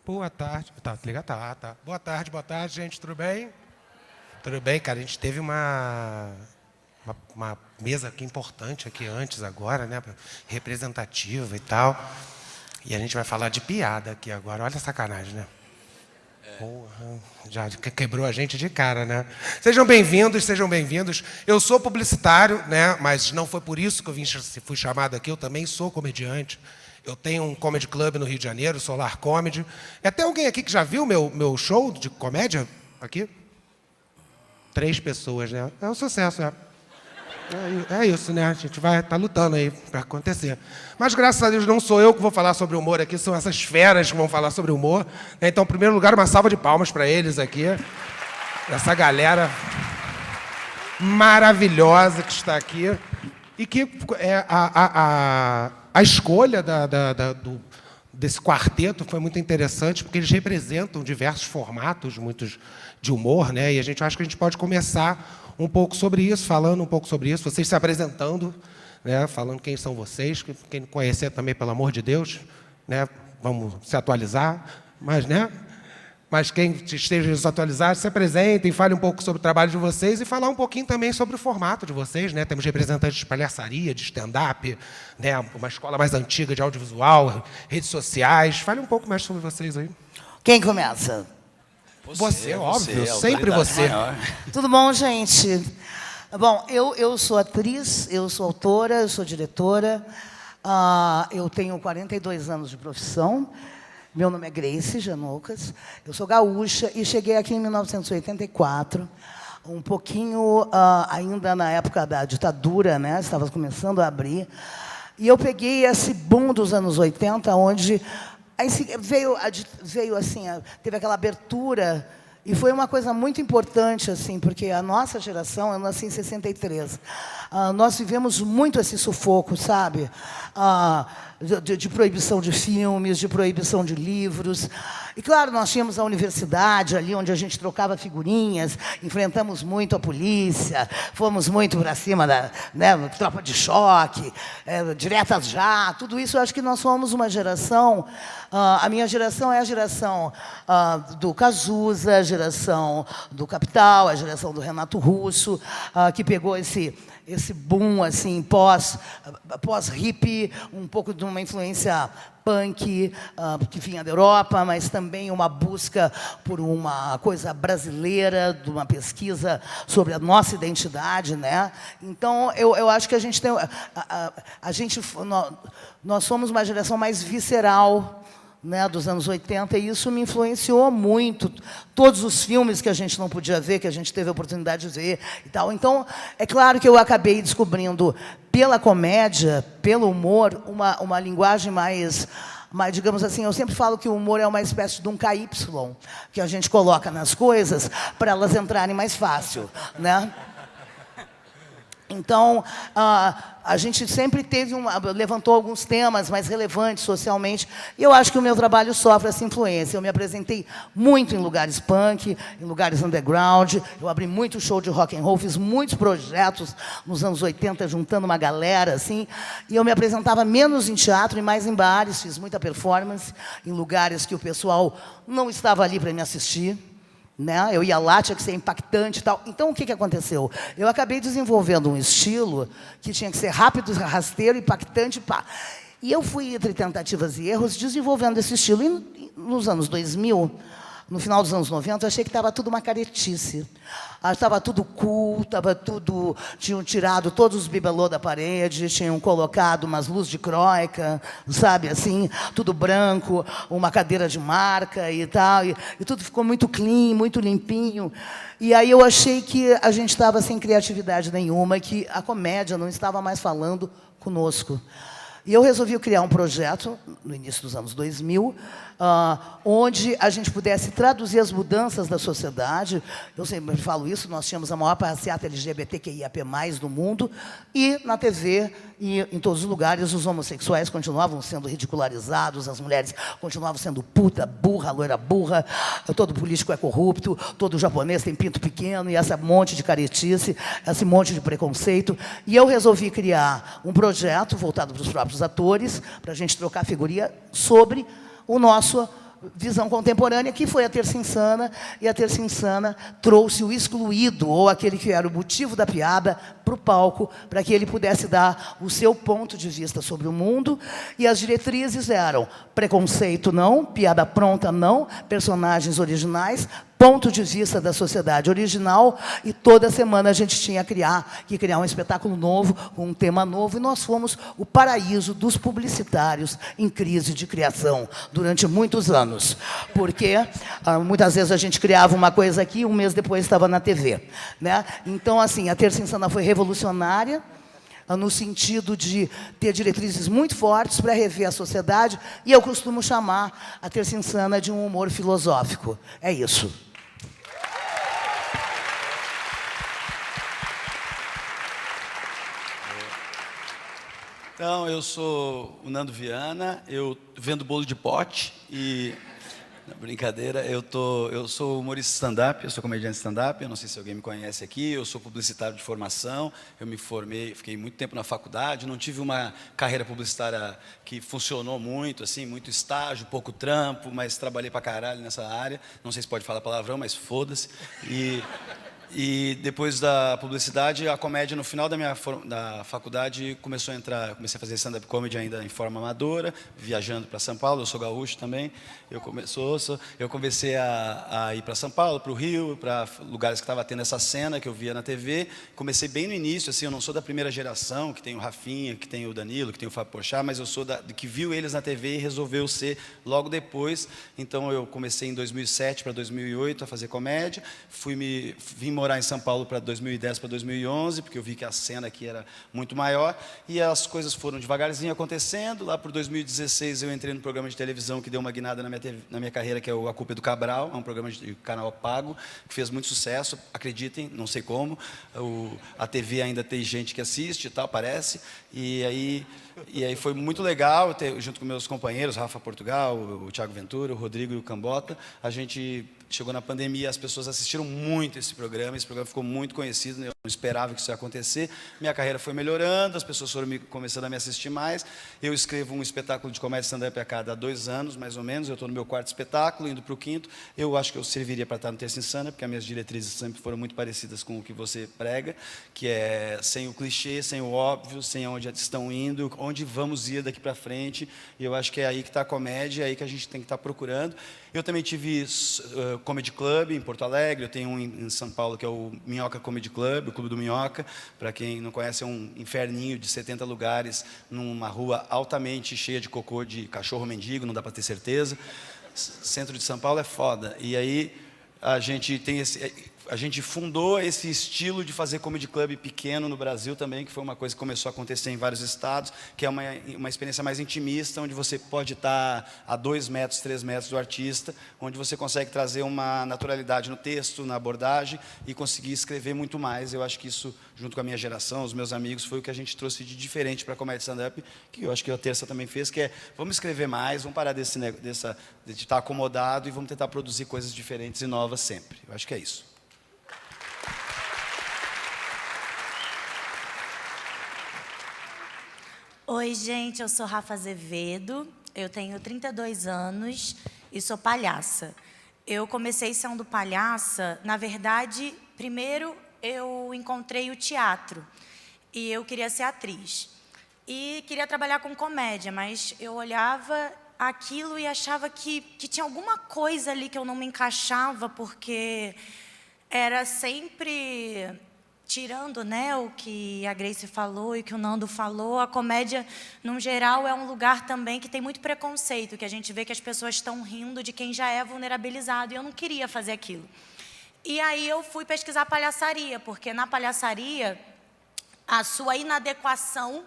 Boa tarde. Tá, liga, tá. Boa tarde, gente, tudo bem? Tudo bem, cara, a gente teve uma mesa aqui importante aqui antes, agora, né? Representativa e tal. E a gente vai falar de piada aqui agora. Olha a sacanagem, né? Porra, já quebrou a gente de cara, né? Sejam bem-vindos, sejam bem-vindos. Eu sou publicitário, né? Mas não foi por isso que eu fui chamado aqui. Eu também sou comediante. Eu tenho um comedy club no Rio de Janeiro, Solar Comedy. E até alguém aqui que já viu meu show de comédia aqui? 3 pessoas, né? É um sucesso, é. É isso, né? A gente vai estar lutando aí para acontecer. Mas, graças a Deus, não sou eu que vou falar sobre humor aqui, são essas feras que vão falar sobre humor. Então, em primeiro lugar, uma salva de palmas para eles aqui. Essa galera maravilhosa que está aqui. E que a escolha desse quarteto foi muito interessante, porque eles representam diversos formatos, muitos de humor, né? E acho que a gente pode começar um pouco sobre isso, falando um pouco sobre isso, vocês se apresentando, né? Falando quem são vocês, quem não conhecer também, pelo amor de Deus, né? Vamos se atualizar, mas quem esteja desatualizado, se apresentem, fale um pouco sobre o trabalho de vocês e falar um pouquinho também sobre o formato de vocês, né? Temos representantes de palhaçaria, de stand-up, né? Uma escola mais antiga de audiovisual, redes sociais. Fale um pouco mais sobre vocês aí. Quem começa? Você, óbvio, sempre você. Maior. Tudo bom, gente? Bom, eu sou atriz, eu sou autora, eu sou diretora. Eu tenho 42 anos de profissão. Meu nome é Grace Janoucas. Eu sou gaúcha e cheguei aqui em 1984, um pouquinho ainda na época da ditadura, né? Estava começando a abrir. E eu peguei esse boom dos anos 80, onde aí veio assim, teve aquela abertura, e foi uma coisa muito importante, assim, porque a nossa geração, eu nasci em 63, nós vivemos muito esse sufoco, sabe? De proibição de filmes, de proibição de livros. E, claro, nós tínhamos a universidade ali, onde a gente trocava figurinhas, enfrentamos muito a polícia, fomos muito para cima da, né, tropa de choque, diretas já, tudo isso. Eu acho que nós somos uma geração, a minha geração é a geração do Cazuza, a geração do Capital, a geração do Renato Russo, que pegou esse boom assim, pós-hippie, um pouco de uma influência punk, que vinha da Europa, mas também uma busca por uma coisa brasileira, de uma pesquisa sobre a nossa identidade, né? Então, eu acho que a gente tem... Nós somos uma geração mais visceral, né, dos anos 80, e isso me influenciou muito. Todos os filmes que a gente não podia ver, que a gente teve a oportunidade de ver e tal. Então, é claro que eu acabei descobrindo, pela comédia, pelo humor, uma linguagem mais, digamos assim, eu sempre falo que o humor é uma espécie de um KY, que a gente coloca nas coisas para elas entrarem mais fácil, né? Então, a gente sempre levantou alguns temas mais relevantes socialmente, e eu acho que o meu trabalho sofre essa influência. Eu me apresentei muito em lugares punk, em lugares underground, eu abri muito show de rock and roll, fiz muitos projetos nos anos 80, juntando uma galera, assim, e eu me apresentava menos em teatro e mais em bares, fiz muita performance, em lugares que o pessoal não estava ali para me assistir, né? Eu ia lá, tinha que ser impactante e tal. Então, o que aconteceu? Eu acabei desenvolvendo um estilo que tinha que ser rápido, rasteiro, impactante, pá. E eu fui, entre tentativas e erros, desenvolvendo esse estilo. E nos anos 2000, no final dos anos 90, eu achei que estava tudo uma caretice. Estava tudo cool, estava tudo... Tinham tirado todos os bibelô da parede, tinham colocado umas luzes de croica, sabe, assim, tudo branco, uma cadeira de marca e tal, e tudo ficou muito clean, muito limpinho. E aí eu achei que a gente estava sem criatividade nenhuma, que a comédia não estava mais falando conosco. E eu resolvi criar um projeto, no início dos anos 2000, onde a gente pudesse traduzir as mudanças da sociedade. Eu sempre falo isso, nós tínhamos a maior passeata LGBTQIAP+, do mundo, e na TV e em todos os lugares os homossexuais continuavam sendo ridicularizados, as mulheres continuavam sendo puta, burra, loira burra, todo político é corrupto, todo japonês tem pinto pequeno, e esse monte de caretice, esse monte de preconceito. E eu resolvi criar um projeto voltado para os próprios atores, para a gente trocar figurinha sobre o nosso visão contemporânea, que foi a Terça Insana, e a Terça Insana trouxe o excluído, ou aquele que era o motivo da piada, para o palco, para que ele pudesse dar o seu ponto de vista sobre o mundo. E as diretrizes eram preconceito não, piada pronta não, personagens originais, ponto de vista da sociedade original, e toda semana a gente tinha que criar um espetáculo novo, um tema novo, e nós fomos o paraíso dos publicitários em crise de criação durante muitos anos. Porque muitas vezes a gente criava uma coisa aqui e um mês depois estava na TV. Né? Então, assim, a Terça Insana foi revolucionária, no sentido de ter diretrizes muito fortes para rever a sociedade, e eu costumo chamar a Terça Insana de um humor filosófico. É isso. Então, eu sou o Nando Viana, eu vendo bolo de pote e... Não, brincadeira, eu sou humorista stand-up, eu sou comediante stand-up, eu não sei se alguém me conhece aqui, eu sou publicitário de formação, eu me formei, fiquei muito tempo na faculdade, não tive uma carreira publicitária que funcionou muito, assim, muito estágio, pouco trampo, mas trabalhei pra caralho nessa área, não sei se pode falar palavrão, mas foda-se. E depois da publicidade, a comédia, no final da faculdade, começou a entrar, comecei a fazer stand-up comedy ainda em forma amadora, viajando para São Paulo, eu sou gaúcho também, eu comecei a ir para São Paulo, para o Rio, para lugares que estava tendo essa cena que eu via na TV, comecei bem no início, assim, eu não sou da primeira geração, que tem o Rafinha, que tem o Danilo, que tem o Fábio Porchat, mas eu sou que viu eles na TV e resolveu ser logo depois, então eu comecei em 2007 para 2008 a fazer comédia, vim morar em São Paulo para 2010 para 2011, porque eu vi que a cena aqui era muito maior, e as coisas foram devagarzinho acontecendo. Lá por 2016 eu entrei no programa de televisão que deu uma guinada na minha carreira, que é o A Culpa é do Cabral, é um programa de canal pago, que fez muito sucesso, acreditem, não sei como, a TV ainda tem gente que assiste e tal, parece, e aí foi muito legal, junto com meus companheiros, Rafa Portugal, o Thiago Ventura, o Rodrigo e o Cambota, a gente... Chegou na pandemia, as pessoas assistiram muito esse programa ficou muito conhecido, eu não esperava que isso ia acontecer, minha carreira foi melhorando, as pessoas foram começando a me assistir mais, eu escrevo um espetáculo de comédia stand-up a cada 2 anos, mais ou menos, eu estou no meu 4º espetáculo, indo para o 5º, eu acho que eu serviria para estar no Terça Insana, porque as minhas diretrizes sempre foram muito parecidas com o que você prega, que é sem o clichê, sem o óbvio, sem onde estão indo, onde vamos ir daqui para frente, e eu acho que é aí que está a comédia, é aí que a gente tem que estar procurando. Eu também tive Comedy Club em Porto Alegre, eu tenho um em São Paulo que é o Minhoca Comedy Club, o Clube do Minhoca, para quem não conhece é um inferninho de 70 lugares, numa rua altamente cheia de cocô de cachorro mendigo, não dá para ter certeza. Centro de São Paulo é foda. E aí a gente fundou esse estilo de fazer comedy club pequeno no Brasil também, que foi uma coisa que começou a acontecer em vários estados, que é uma experiência mais intimista, onde você pode estar a 2 metros, 3 metros do artista, onde você consegue trazer uma naturalidade no texto, na abordagem, e conseguir escrever muito mais. Eu acho que isso, junto com a minha geração, os meus amigos, foi o que a gente trouxe de diferente para a comédia stand-up, que eu acho que a Terça também fez, que é, vamos escrever mais, vamos parar de estar acomodado e vamos tentar produzir coisas diferentes e novas sempre. Eu acho que é isso. Oi, gente, eu sou Rafa Azevedo, eu tenho 32 anos e sou palhaça. Eu comecei sendo palhaça, na verdade, primeiro eu encontrei o teatro e eu queria ser atriz. E queria trabalhar com comédia, mas eu olhava aquilo e achava que tinha alguma coisa ali que eu não me encaixava, porque era sempre... Tirando, né, o que a Grace falou e o que o Nando falou, a comédia, no geral, é um lugar também que tem muito preconceito, que a gente vê que as pessoas estão rindo de quem já é vulnerabilizado, e eu não queria fazer aquilo. E aí eu fui pesquisar palhaçaria, porque na palhaçaria, a sua inadequação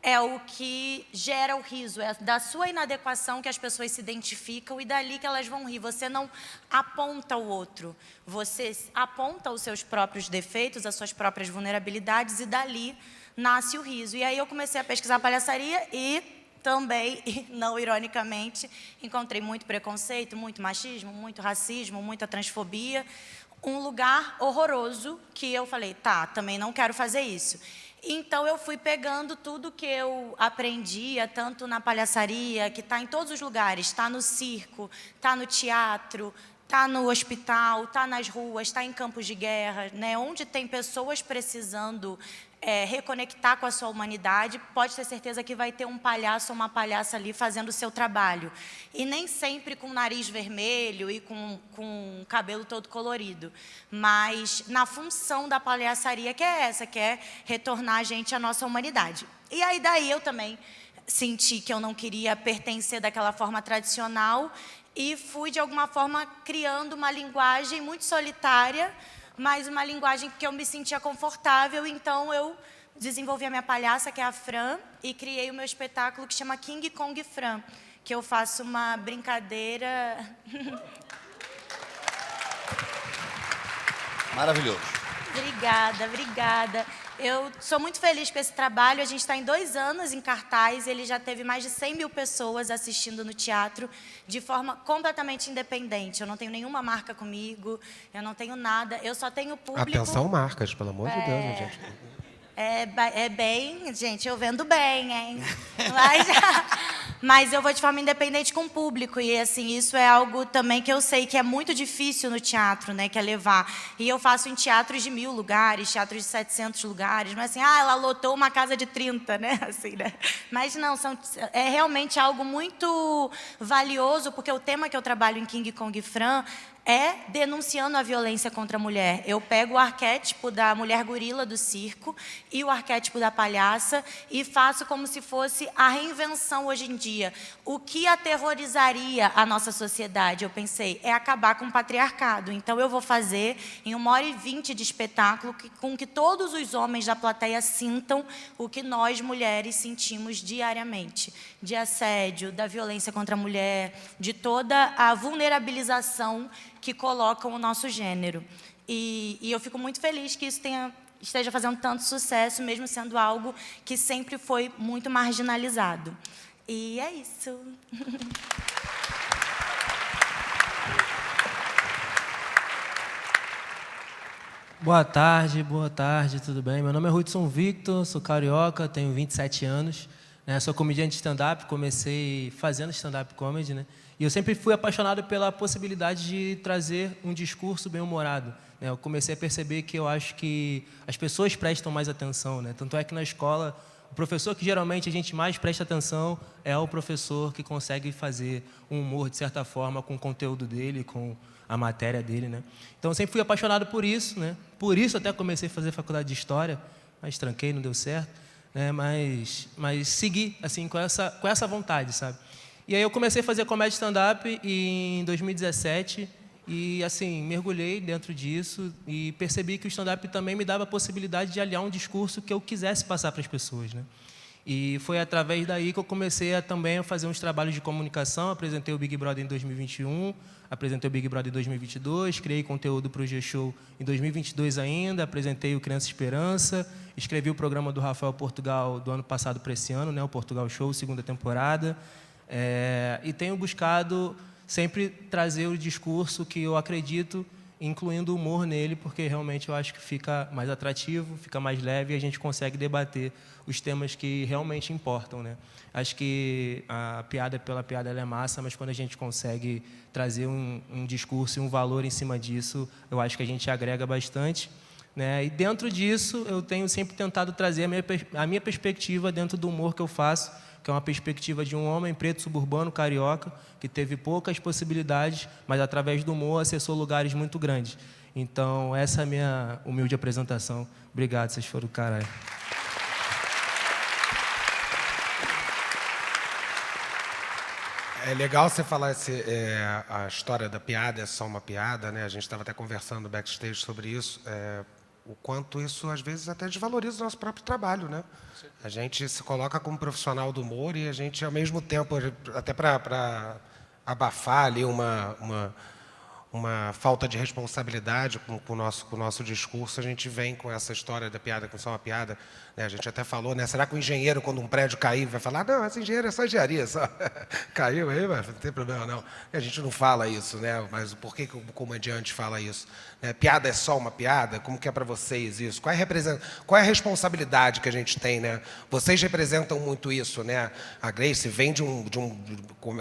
é o que gera o riso, é da sua inadequação que as pessoas se identificam e dali que elas vão rir. Você não aponta o outro, você aponta os seus próprios defeitos, as suas próprias vulnerabilidades e dali nasce o riso. E aí eu comecei a pesquisar palhaçaria e também, não ironicamente, encontrei muito preconceito, muito machismo, muito racismo, muita transfobia, um lugar horroroso que eu falei, tá, também não quero fazer isso. Então, eu fui pegando tudo que eu aprendia, tanto na palhaçaria, que está em todos os lugares, está no circo, está no teatro, está no hospital, está nas ruas, está em campos de guerra, né? Onde tem pessoas precisando reconectar com a sua humanidade, pode ter certeza que vai ter um palhaço ou uma palhaça ali fazendo o seu trabalho. E nem sempre com o nariz vermelho e com o cabelo todo colorido, mas na função da palhaçaria, que é essa, que é retornar a gente à nossa humanidade. E aí daí eu também senti que eu não queria pertencer daquela forma tradicional e fui, de alguma forma, criando uma linguagem muito solitária, mas uma linguagem que eu me sentia confortável. Então, eu desenvolvi a minha palhaça, que é a Fran, e criei o meu espetáculo que chama King Kong Fran, que eu faço uma brincadeira... Maravilhoso. Obrigada, obrigada. Eu sou muito feliz com esse trabalho. A gente está em 2 anos em cartaz. Ele já teve mais de 100 mil pessoas assistindo no teatro de forma completamente independente. Eu não tenho nenhuma marca comigo, eu não tenho nada. Eu só tenho público... Atenção, marcas, pelo amor de Deus, né, gente? É bem... Gente, eu vendo bem, hein? Mas eu vou de forma independente com o público. E, assim, isso é algo também que eu sei que é muito difícil no teatro, né? Que é levar. E eu faço em teatros de 1000 lugares, teatros de 700 lugares. Não é assim, ela lotou uma casa de 30, né? Assim, né? Mas não, é realmente algo muito valioso, porque o tema que eu trabalho em King Kong Fran é denunciando a violência contra a mulher. Eu pego o arquétipo da mulher gorila do circo e o arquétipo da palhaça e faço como se fosse a reinvenção hoje em dia. O que aterrorizaria a nossa sociedade, eu pensei, é acabar com o patriarcado. Então, eu vou fazer em 1h20 de espetáculo com que todos os homens da plateia sintam o que nós, mulheres, sentimos diariamente. De assédio, da violência contra a mulher, de toda a vulnerabilização que colocam o nosso gênero. E eu fico muito feliz que isso esteja fazendo tanto sucesso, mesmo sendo algo que sempre foi muito marginalizado. E é isso. Boa tarde, tudo bem? Meu nome é Hudson Victor, sou carioca, tenho 27 anos, né? Sou comediante de stand-up, comecei fazendo stand-up comedy, né? E eu sempre fui apaixonado pela possibilidade de trazer um discurso bem-humorado, né? Eu comecei a perceber que eu acho que as pessoas prestam mais atenção, né? Tanto é que na escola, o professor que geralmente a gente mais presta atenção é o professor que consegue fazer um humor, de certa forma, com o conteúdo dele, com a matéria dele, né? Então, eu sempre fui apaixonado por isso, né? Por isso até comecei a fazer faculdade de História, mas tranquei, não deu certo, né? Mas segui, assim, com essa vontade, sabe? E aí eu comecei a fazer comédia stand-up em 2017 e, assim, mergulhei dentro disso e percebi que o stand-up também me dava a possibilidade de aliar um discurso que eu quisesse passar para as pessoas, né? E foi através daí que eu comecei também a fazer uns trabalhos de comunicação, apresentei o Big Brother em 2021, apresentei o Big Brother em 2022, criei conteúdo para o G-Show em 2022 ainda, apresentei o Criança Esperança, escrevi o programa do Rafael Portugal do ano passado para esse ano, né, o Portugal Show, 2ª temporada, e tenho buscado sempre trazer o discurso que eu acredito, incluindo o humor nele, porque realmente eu acho que fica mais atrativo, fica mais leve e a gente consegue debater os temas que realmente importam, né? Acho que a piada pela piada ela é massa, mas quando a gente consegue trazer um discurso e um valor em cima disso, eu acho que a gente agrega bastante, né? E dentro disso, eu tenho sempre tentado trazer a minha perspectiva dentro do humor que eu faço, que é uma perspectiva de um homem preto suburbano, carioca, que teve poucas possibilidades, mas através do humor acessou lugares muito grandes. Então, essa é a minha humilde apresentação. Obrigado, vocês foram do caralho. É legal você falar a história da piada é só uma piada, né? A gente estava até conversando backstage sobre isso. O quanto isso, às vezes, até desvaloriza o nosso próprio trabalho, né? A gente se coloca como profissional do humor e a gente, ao mesmo tempo, até para abafar ali uma falta de responsabilidade com o nosso discurso, a gente vem com essa história da piada com só uma piada. Né? A gente até falou, né? Será que o engenheiro, quando um prédio cair, vai falar, não, esse engenheiro é só engenharia, só caiu aí, mas não tem problema não. E a gente não fala isso, né? Mas por que o comediante fala isso? Né? Piada é só uma piada? Como que é para vocês isso? Qual é a responsabilidade que a gente tem, né? Vocês representam muito isso, né? A Grace vem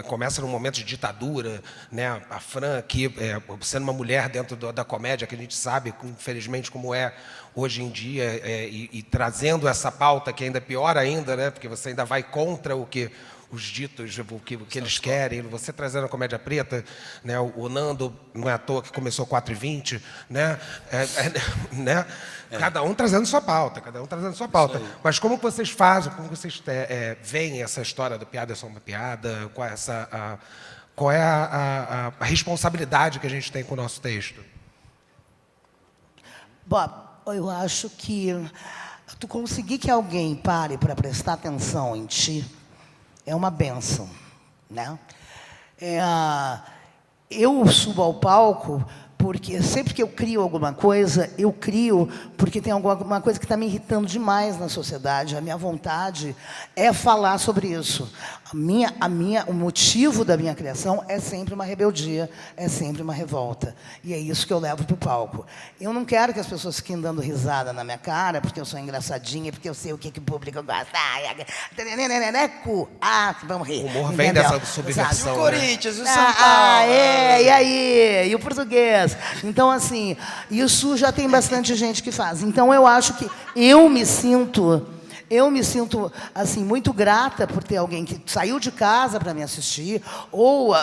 começa num momento de ditadura, né? A Fran aqui, sendo uma mulher dentro da comédia, que a gente sabe, infelizmente, como é hoje em dia, e trazendo essa pauta que ainda é pior ainda, né? Porque você ainda vai contra o que os ditos, o que eles querem. Você trazendo a comédia preta, né? O Nando, não é à toa que começou 4h20, né? Né? Cada um trazendo sua pauta, Mas como vocês fazem, como vocês veem essa história da piada é só uma piada? Qual é a responsabilidade que a gente tem com o nosso texto? Bom, eu acho que tu conseguir que alguém pare para prestar atenção em ti é uma bênção, né? Eu subo ao palco porque sempre que eu crio alguma coisa, eu crio porque tem alguma coisa que está me irritando demais na sociedade. A minha vontade é falar sobre isso. O motivo da minha criação é sempre uma rebeldia, é sempre uma revolta. E é isso que eu levo para o palco. Eu não quero que as pessoas fiquem dando risada na minha cara, porque eu sou engraçadinha, porque eu sei o que o público gosta. Vamos rir. O humor vem dessa subversão. E o Corinthians, e o São Paulo. E aí? E o português? Então, assim, isso já tem bastante gente que faz. Então, eu acho que eu me sinto assim, muito grata por ter alguém que saiu de casa para me assistir, ou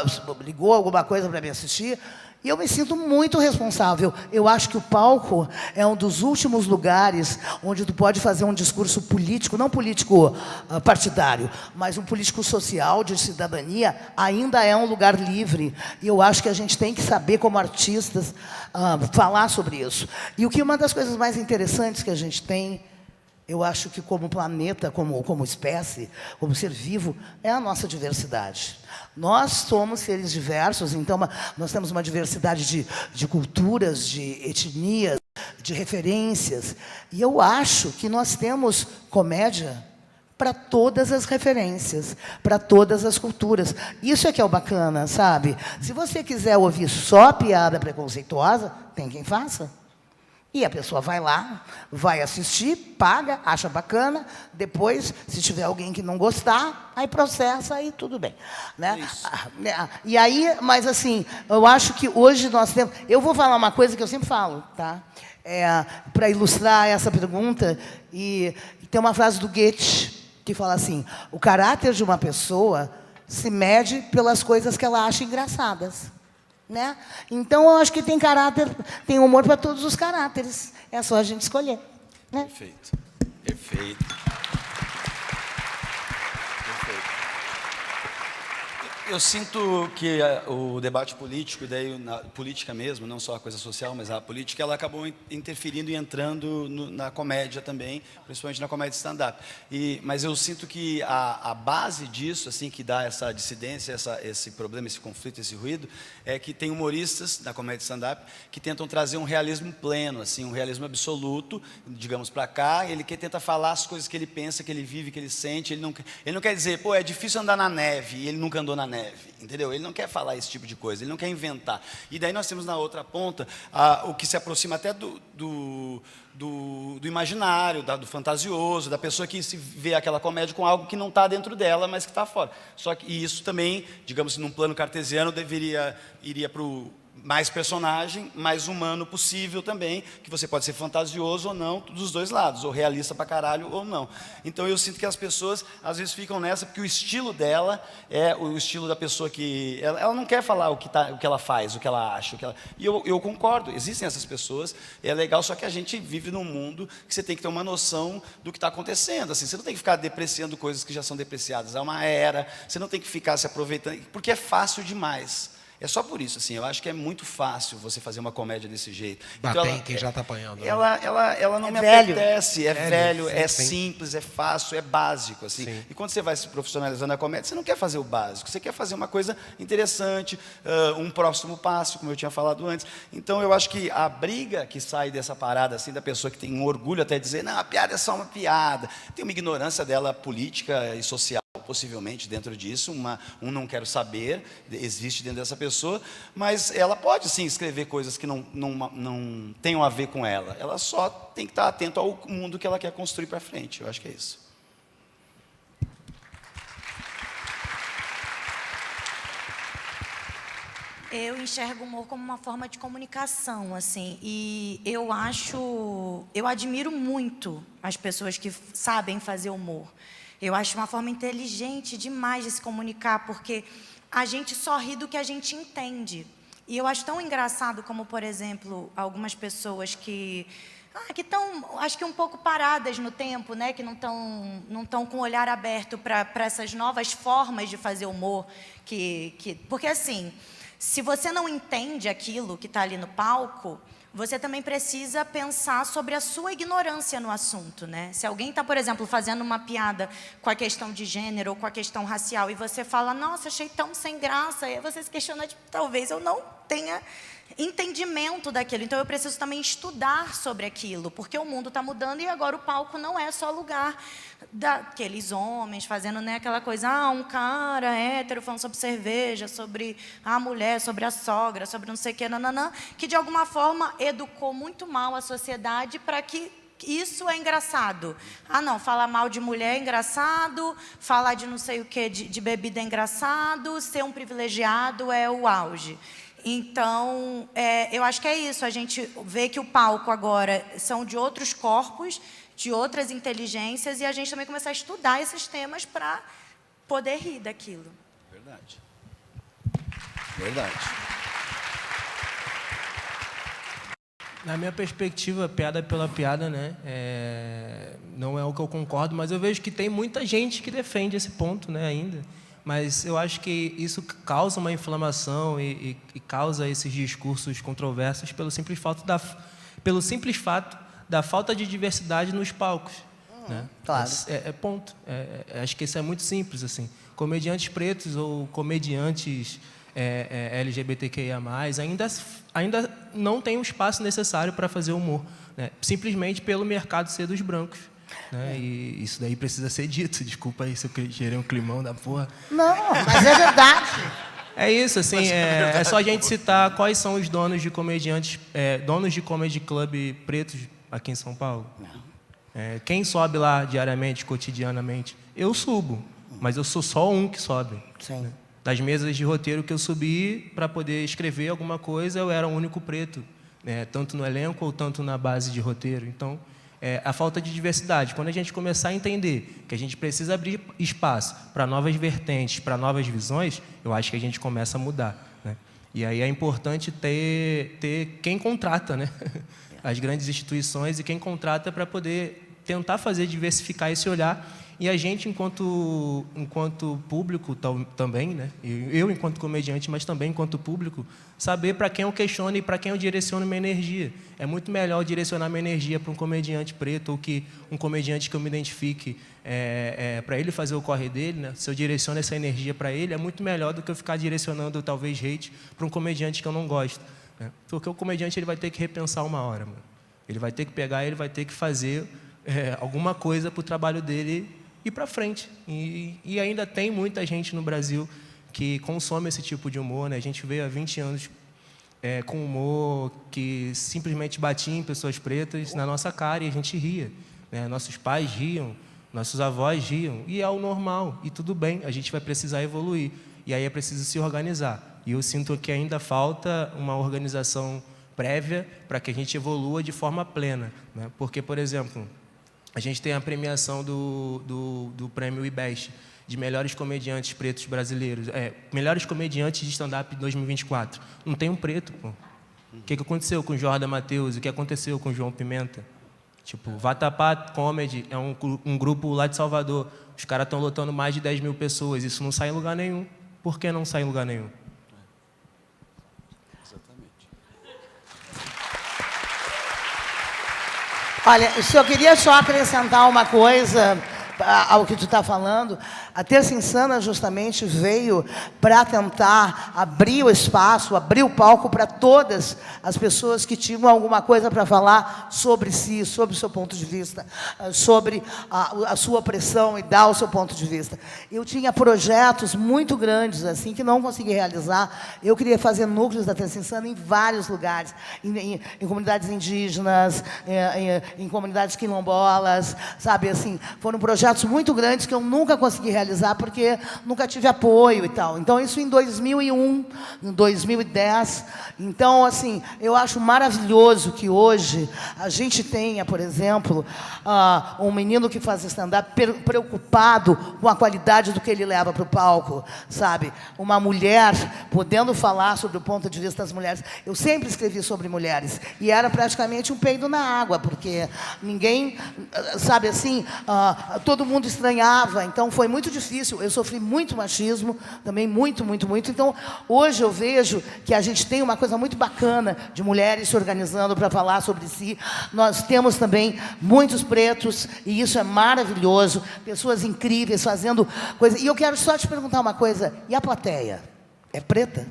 ligou alguma coisa para me assistir, e eu me sinto muito responsável. Eu acho que o palco é um dos últimos lugares onde tu pode fazer um discurso político, não político partidário, mas um político social, de cidadania. Ainda é um lugar livre. E eu acho que a gente tem que saber, como artistas, falar sobre isso. E uma das coisas mais interessantes que a gente tem, eu acho que como planeta, como espécie, como ser vivo, é a nossa diversidade. Nós somos seres diversos, então nós temos uma diversidade de culturas, de etnias, de referências. E eu acho que nós temos comédia para todas as referências, para todas as culturas. Isso é que é o bacana, sabe? Se você quiser ouvir só piada preconceituosa, tem quem faça. E a pessoa vai lá, vai assistir, paga, acha bacana, depois, se tiver alguém que não gostar, aí processa e tudo bem. Né? Isso. E aí, mas assim, eu acho que hoje nós temos... Eu vou falar uma coisa que eu sempre falo, tá? Para ilustrar essa pergunta, e tem uma frase do Goethe, que fala assim, o caráter de uma pessoa se mede pelas coisas que ela acha engraçadas. Né? Então, eu acho que tem humor para todos os caráteres. É só a gente escolher. Né? Perfeito. Eu sinto que o debate político, daí política mesmo, não só a coisa social, mas a política, ela acabou interferindo e entrando na comédia também, principalmente na comédia stand-up. Mas eu sinto que a base disso, assim, que dá essa dissidência, esse problema, esse conflito, esse ruído, é que tem humoristas na comédia stand-up que tentam trazer um realismo pleno, assim, um realismo absoluto, digamos, para cá. Ele tenta falar as coisas que ele pensa, que ele vive, que ele sente. Ele não quer dizer, pô, é difícil andar na neve, e ele nunca andou na neve, entendeu? Ele não quer falar esse tipo de coisa, ele não quer inventar. E daí nós temos na outra ponta o que se aproxima até do imaginário, do fantasioso, da pessoa que se vê aquela comédia com algo que não está dentro dela, mas que está fora. Só que isso também, digamos, num plano cartesiano, iria para o mais personagem, mais humano possível também, que você pode ser fantasioso ou não, dos dois lados, ou realista pra caralho ou não. Então eu sinto que as pessoas às vezes ficam nessa, porque o estilo dela é o estilo da pessoa que... Ela não quer falar o que ela faz, o que ela acha. E eu concordo, existem essas pessoas, é legal, só que a gente vive num mundo que você tem que ter uma noção do que está acontecendo. Assim, você não tem que ficar depreciando coisas que já são depreciadas, é uma era, você não tem que ficar se aproveitando, porque é fácil demais. É só por isso, assim, eu acho que é muito fácil você fazer uma comédia desse jeito. Bater em quem já está apanhando. Né? Ela não me velho. apetece, é velho, sim, é sim. simples, é fácil, é básico, assim. Sim. E quando você vai se profissionalizando na comédia, você não quer fazer o básico, você quer fazer uma coisa interessante, um próximo passo, como eu tinha falado antes. Então, eu acho que a briga que sai dessa parada, assim, da pessoa que tem um orgulho até de dizer, não, a piada é só uma piada, tem uma ignorância dela política e social, possivelmente dentro disso, um não quero saber, existe dentro dessa pessoa, mas ela pode sim escrever coisas que não tenham a ver com ela só tem que estar atento ao mundo que ela quer construir para frente, eu acho que é isso. Eu enxergo o humor como uma forma de comunicação, assim, e eu admiro muito as pessoas que sabem fazer humor. Eu acho uma forma inteligente demais de se comunicar, porque a gente só ri do que a gente entende. E eu acho tão engraçado como, por exemplo, algumas pessoas que estão, acho que um pouco paradas no tempo, né? Que não estão com o olhar aberto para essas novas formas de fazer humor. Porque, assim, se você não entende aquilo que está ali no palco, você também precisa pensar sobre a sua ignorância no assunto, né? Se alguém está, por exemplo, fazendo uma piada com a questão de gênero ou com a questão racial e você fala, nossa, achei tão sem graça, e aí você se questiona, tipo, talvez eu não tenha entendimento daquilo. Então, eu preciso também estudar sobre aquilo, porque o mundo está mudando e agora o palco não é só lugar daqueles homens fazendo, né, aquela coisa, um cara hétero falando sobre cerveja, sobre a mulher, sobre a sogra, sobre não sei o que, nananã, que de alguma forma educou muito mal a sociedade para que isso é engraçado. Não, falar mal de mulher é engraçado, falar de não sei o que, de bebida é engraçado, ser um privilegiado é o auge. Então, eu acho que é isso, a gente vê que o palco agora são de outros corpos, de outras inteligências, e a gente também começar a estudar esses temas para poder rir daquilo. Verdade. Verdade. Na minha perspectiva, piada pela piada, né? Não é o que eu concordo, mas eu vejo que tem muita gente que defende esse ponto, né, ainda. Mas eu acho que isso causa uma inflamação e causa esses discursos controversos pelo simples fato da falta de diversidade nos palcos. Né? Claro. Ponto. Acho que isso é muito simples, assim. Comediantes pretos ou comediantes LGBTQIA+, ainda não tem o espaço necessário para fazer humor, né? Simplesmente pelo mercado ser dos brancos. Né? E isso daí precisa ser dito. Desculpa aí se eu gerei um climão da porra. Não, mas é verdade. É isso, assim, é só a gente citar quais são os donos de comediantes, donos de comedy club pretos aqui em São Paulo. Quem sobe lá diariamente, cotidianamente? Eu subo, mas eu sou só um que sobe. Sim. Né? Das mesas de roteiro que eu subi para poder escrever alguma coisa, eu era o único preto, né? Tanto no elenco ou tanto na base de roteiro. Então, a falta de diversidade. Quando a gente começar a entender que a gente precisa abrir espaço para novas vertentes, para novas visões, eu acho que a gente começa a mudar, né? E aí é importante ter quem contrata, né? As grandes instituições e quem contrata para poder tentar diversificar esse olhar. E a gente, enquanto público também, né? Eu enquanto comediante, mas também enquanto público, saber para quem eu questiono e para quem eu direciono minha energia. É muito melhor eu direcionar minha energia para um comediante preto ou que um comediante que eu me identifique, para ele fazer o corre dele, né? Se eu direciono essa energia para ele, é muito melhor do que eu ficar direcionando, talvez, hate para um comediante que eu não gosto, né? Porque o comediante ele vai ter que repensar uma hora, mano. Ele vai ter que pegar, ele vai ter que fazer alguma coisa para o trabalho dele ir para frente. E ainda tem muita gente no Brasil que consome esse tipo de humor, né? A gente veio há 20 anos com humor que simplesmente batia em pessoas pretas na nossa cara e a gente ria, né? Nossos pais riam, nossos avós riam, e é o normal, e tudo bem, a gente vai precisar evoluir. E aí é preciso se organizar. E eu sinto que ainda falta uma organização prévia para que a gente evolua de forma plena, né? Porque, por exemplo, a gente tem a premiação do prêmio IBEST, de melhores comediantes pretos brasileiros, melhores comediantes de stand-up 2024. Não tem um preto, pô. O que aconteceu com o Jordan Matheus? O que aconteceu com o João Pimenta? Tipo, Vatapá Comedy é um grupo lá de Salvador. Os caras estão lotando mais de 10 mil pessoas. Isso não sai em lugar nenhum. Por que não sai em lugar nenhum? Olha, eu queria só acrescentar uma coisa ao que tu está falando. A Terça Insana justamente veio para tentar abrir o espaço, abrir o palco para todas as pessoas que tinham alguma coisa para falar sobre si, sobre o seu ponto de vista, sobre a sua opressão e dar o seu ponto de vista. Eu tinha projetos muito grandes assim que não consegui realizar. Eu queria fazer núcleos da Terça Insana em vários lugares, em comunidades indígenas, em comunidades quilombolas, sabe, assim, foram projetos muito grandes que eu nunca consegui realizar porque nunca tive apoio e tal. Então, isso em 2001, em 2010. Então, assim, eu acho maravilhoso que hoje a gente tenha, por exemplo, um menino que faz stand-up preocupado com a qualidade do que ele leva para o palco, sabe? Uma mulher podendo falar sobre o ponto de vista das mulheres. Eu sempre escrevi sobre mulheres e era praticamente um peido na água, porque ninguém, sabe assim, todo mundo estranhava. Então, foi muito difícil. Eu sofri muito machismo, também muito, muito, muito. Então, hoje eu vejo que a gente tem uma coisa muito bacana de mulheres se organizando para falar sobre si. Nós temos também muitos pretos, e isso é maravilhoso. Pessoas incríveis fazendo coisas. E eu quero só te perguntar uma coisa. E a plateia? É preta?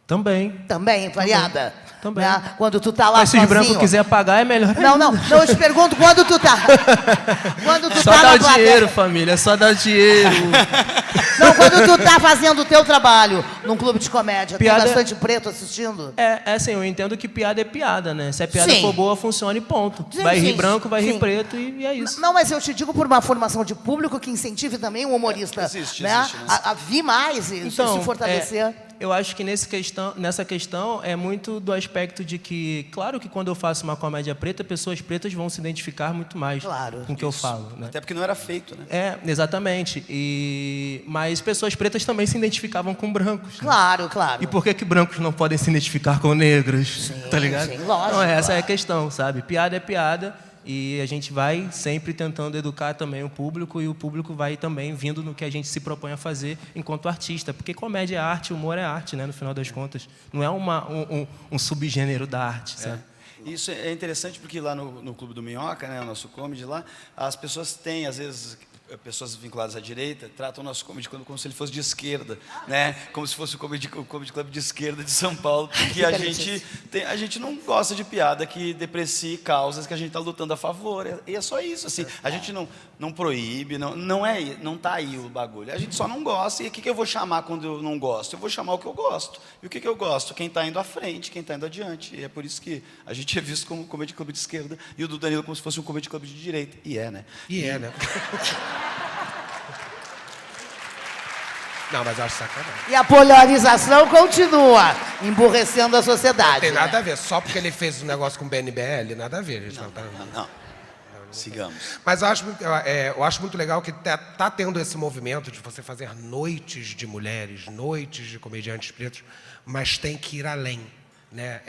Também. Também, variada? Também. Né? Quando tu tá lá Mas se os sozinho... brancos quiserem pagar, é melhor. Não, eu te pergunto quando tu tá... Quando tu Só tá dá na o plateia... dinheiro, família, só dá o dinheiro. Não, quando tu tá fazendo o teu trabalho num clube de comédia, Piada- tem bastante preto assistindo? É assim, eu entendo que piada é piada, né? Se a piada Sim. for boa, funciona e ponto. Sim, Vai rir sim, branco, vai sim. rir preto e é isso. Não, mas eu te digo por uma formação de público que incentive também o humorista, Existe, né? existe, né? A vir mais e se fortalecer. Eu acho que nessa questão é muito do aspecto de que, claro que quando eu faço uma comédia preta, pessoas pretas vão se identificar muito mais Claro. com o que eu falo, né? Até porque não era feito, né? Exatamente. Mas pessoas pretas também se identificavam com brancos. Né? Claro, claro. E por que brancos não podem se identificar com negros? Sim, tá ligado? sim, lógico, Então, essa é a claro. questão, sabe? Piada é piada e a gente vai sempre tentando educar também o público e o público vai também vindo no que a gente se propõe a fazer enquanto artista. Porque comédia é arte, humor é arte, né? No final das contas. Não é um subgênero da arte, sabe? Isso é interessante porque lá no Clube do Minhoca, né, o nosso comedy lá, as pessoas têm, às vezes, pessoas vinculadas à direita, tratam o nosso comedy club como se ele fosse de esquerda, né? Como se fosse o comedy club de esquerda de São Paulo, porque a gente não gosta de piada que deprecie causas que a gente está lutando a favor. E é só isso, assim. A gente não proíbe, não tá aí o bagulho. A gente só não gosta. E o que eu vou chamar quando eu não gosto? Eu vou chamar o que eu gosto. E o que eu gosto? Quem está indo à frente, quem está indo adiante. E é por isso que a gente é visto como comedy club de esquerda e o do Danilo como se fosse um comedy club de direita. E é, né? Né? Não, mas eu acho sacanagem. E a polarização continua emburrecendo a sociedade. Não tem né? nada a ver. Só porque ele fez um negócio com o BNBL, nada a ver. A gente Não. Sigamos. Mas eu acho muito legal que tá tendo esse movimento de você fazer noites de mulheres, noites de comediantes pretos, mas tem que ir além. Né?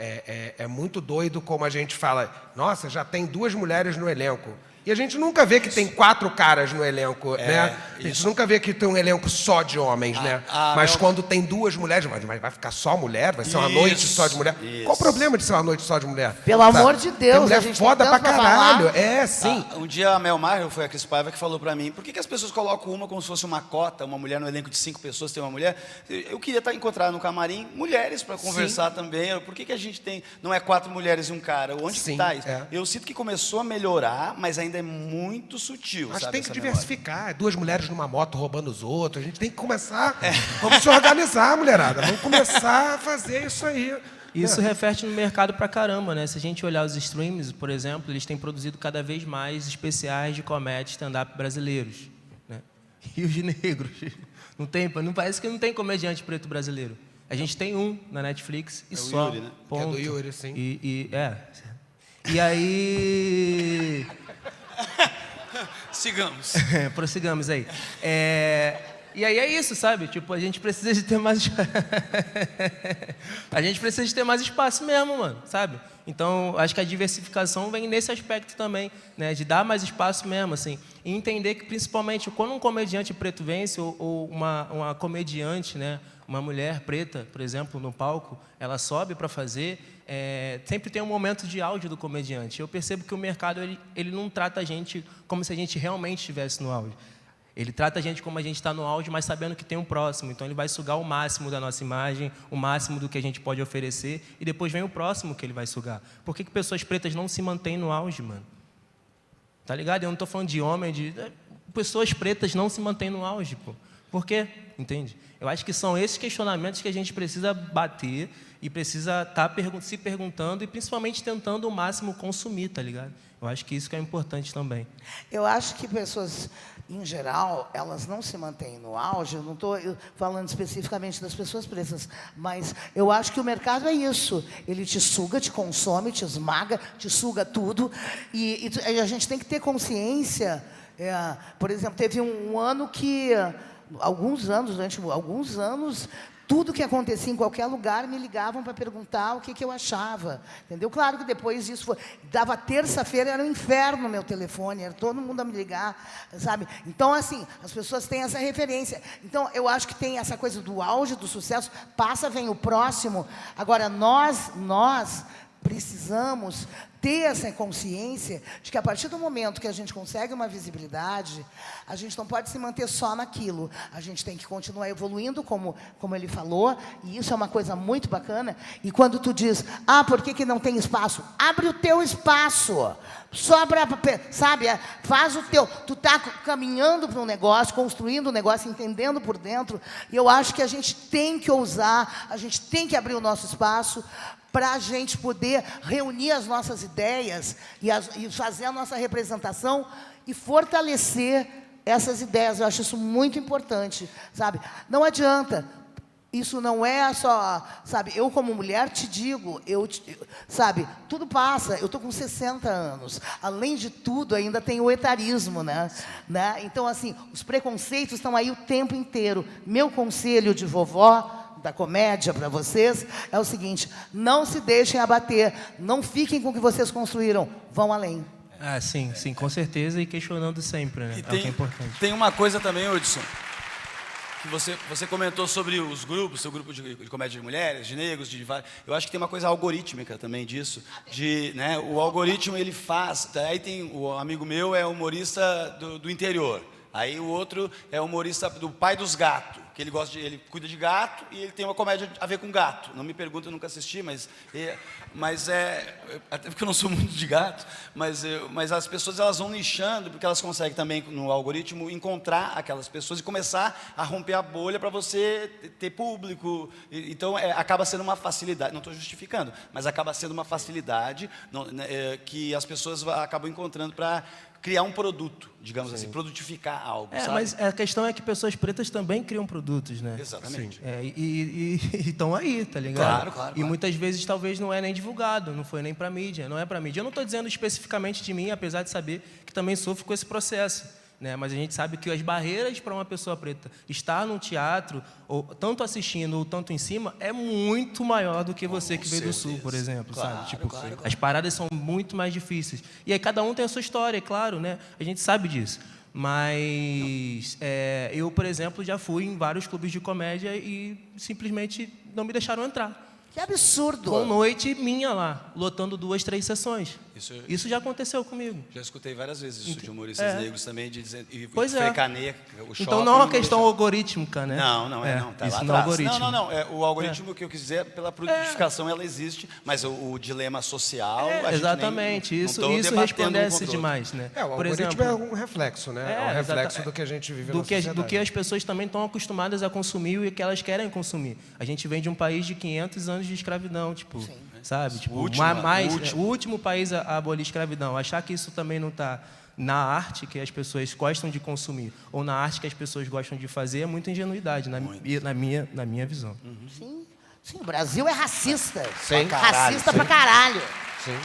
É muito doido como a gente fala, nossa, já tem 2 mulheres no elenco. E a gente nunca vê que tem 4 caras no elenco, né? A gente nunca vê que tem um elenco só de homens, né? Mas quando tem 2 mulheres, mas vai ficar só mulher? Vai ser uma noite só de mulher? Qual o problema de ser uma noite só de mulher? Pelo amor de Deus, tem mulher a gente foda tem pra tanto pra caralho. falar. Sim. Um dia a Mel Maher, foi a Cris Paiva que falou pra mim, por que as pessoas colocam uma como se fosse uma cota, uma mulher no elenco de 5 pessoas tem uma mulher? Eu queria encontrar no camarim mulheres para conversar também. Por que a gente tem, não é 4 mulheres e um cara? Onde que tá isso? Eu sinto que começou a melhorar, mas ainda é muito sutil. Mas sabe, tem que essa diversificar. 2 mulheres numa moto roubando os outros. A gente tem que começar. Vamos se organizar, mulherada. Vamos começar a fazer isso aí. Isso reflete no mercado pra caramba, né? Se a gente olhar os streams, por exemplo, eles têm produzido cada vez mais especiais de comédia stand-up brasileiros. Né? E os negros? Não parece que não tem comediante preto brasileiro. A gente tem um na Netflix e só. Yuri, né? Ponto. É do Yuri, sim. E aí... Sigamos. Prossigamos aí. E aí é isso, sabe? Tipo, a gente precisa de ter mais... a gente precisa de ter mais espaço mesmo, mano, sabe? Então, acho que a diversificação vem nesse aspecto também, né? De dar mais espaço mesmo, assim. E entender que, principalmente, quando um comediante preto vence, ou uma comediante, né? Uma mulher preta, por exemplo, no palco, ela sobe para fazer, sempre tem um momento de auge do comediante. Eu percebo que o mercado ele não trata a gente como se a gente realmente estivesse no auge. Ele trata a gente como a gente está no auge, mas sabendo que tem um próximo. Então, ele vai sugar o máximo da nossa imagem, o máximo do que a gente pode oferecer, e depois vem o próximo que ele vai sugar. Por que pessoas pretas não se mantêm no auge, mano? Tá ligado? Eu não estou falando de homem, pessoas pretas não se mantêm no auge, pô. Por quê? Entende? Eu acho que são esses questionamentos que a gente precisa bater e precisa estar se perguntando e principalmente tentando o máximo consumir, tá ligado? Eu acho que isso que é importante também. Eu acho que pessoas, em geral, elas não se mantêm no auge. Eu não estou falando especificamente das pessoas pretas, mas eu acho que o mercado é isso. Ele te suga, te consome, te esmaga, te suga tudo. E a gente tem que ter consciência. Por exemplo, teve um ano que... durante alguns anos, tudo que acontecia em qualquer lugar, me ligavam para perguntar o que eu achava, entendeu? Claro que depois disso, dava terça-feira, era um inferno no meu telefone, era todo mundo a me ligar, sabe? Então, assim, as pessoas têm essa referência. Então, eu acho que tem essa coisa do auge, do sucesso, passa, vem o próximo. Agora, nós precisamos ter essa consciência de que, a partir do momento que a gente consegue uma visibilidade, a gente não pode se manter só naquilo. A gente tem que continuar evoluindo, como ele falou, e isso é uma coisa muito bacana. E quando tu diz, por que não tem espaço? Abre o teu espaço. Só para, sabe, faz o teu... Tu está caminhando para um negócio, construindo um negócio, entendendo por dentro, e eu acho que a gente tem que ousar, a gente tem que abrir o nosso espaço para a gente poder reunir as nossas ideias e fazer a nossa representação e fortalecer essas ideias. Eu acho isso muito importante, sabe? Não adianta. Isso não é só, sabe, eu como mulher te digo, sabe, tudo passa, eu estou com 60 anos, além de tudo ainda tem o etarismo, né? Então, assim, os preconceitos estão aí o tempo inteiro. Meu conselho de vovó, da comédia para vocês, é o seguinte: não se deixem abater, não fiquem com o que vocês construíram, vão além. Sim, com certeza, e questionando sempre, né? É o que é importante. Tem uma coisa também, Hudson, que você comentou sobre os grupos, seu grupo de comédia de mulheres, de negros, eu acho que tem uma coisa algorítmica também disso, né, o algoritmo ele faz, aí tem o amigo meu é humorista do interior, aí o outro é humorista do Pai dos Gatos, que ele cuida de gato e ele tem uma comédia a ver com gato. Não me pergunta, eu nunca assisti, mas até porque eu não sou muito de gato, mas as pessoas elas vão nichando, porque elas conseguem também, no algoritmo, encontrar aquelas pessoas e começar a romper a bolha para você ter público. Então, acaba sendo uma facilidade, não estou justificando, mas acaba sendo uma facilidade que as pessoas acabam encontrando para criar um produto, digamos assim, produtificar algo, sabe? Mas a questão é que pessoas pretas também criam produtos, né? Exatamente. E estão aí, tá ligado? Claro. E muitas vezes talvez não é nem divulgado, não foi nem para mídia, não é para mídia. Eu não estou dizendo especificamente de mim, apesar de saber que também sofro com esse processo. Né? Mas a gente sabe que as barreiras para uma pessoa preta estar num teatro, ou tanto assistindo ou tanto em cima, é muito maior do que você que veio do Sul, por exemplo. Claro, sabe? Tipo, claro. As paradas são muito mais difíceis. E aí cada um tem a sua história, é claro, né? A gente sabe disso. Mas eu, por exemplo, já fui em vários clubes de comédia e simplesmente não me deixaram entrar. Que absurdo! Com noite minha lá, lotando 2, 3 sessões. Isso já aconteceu comigo. Já escutei várias vezes isso de humoristas negros também, de dizer, Pois é. o Então não é uma questão algorítmica, né? Não, tá isso lá não é atrás. algoritmo. Não. O algoritmo que eu quis dizer, pela produtificação, ela existe, mas o dilema social, a gente exatamente. nem, isso debatendo resplandece demais, né? O Por algoritmo exemplo, é um reflexo, né? É um reflexo do que a gente vive na sociedade. Do que as pessoas também estão acostumadas a consumir e que elas querem consumir. A gente vem de um país de 500 anos de escravidão, tipo, sabe? Tipo, o último país a abolir a escravidão. Achar que isso também não está na arte que as pessoas gostam de consumir ou na arte que as pessoas gostam de fazer é muita ingenuidade, na minha visão. Sim, o Brasil é racista. Sim. Racista pra caralho. Sim.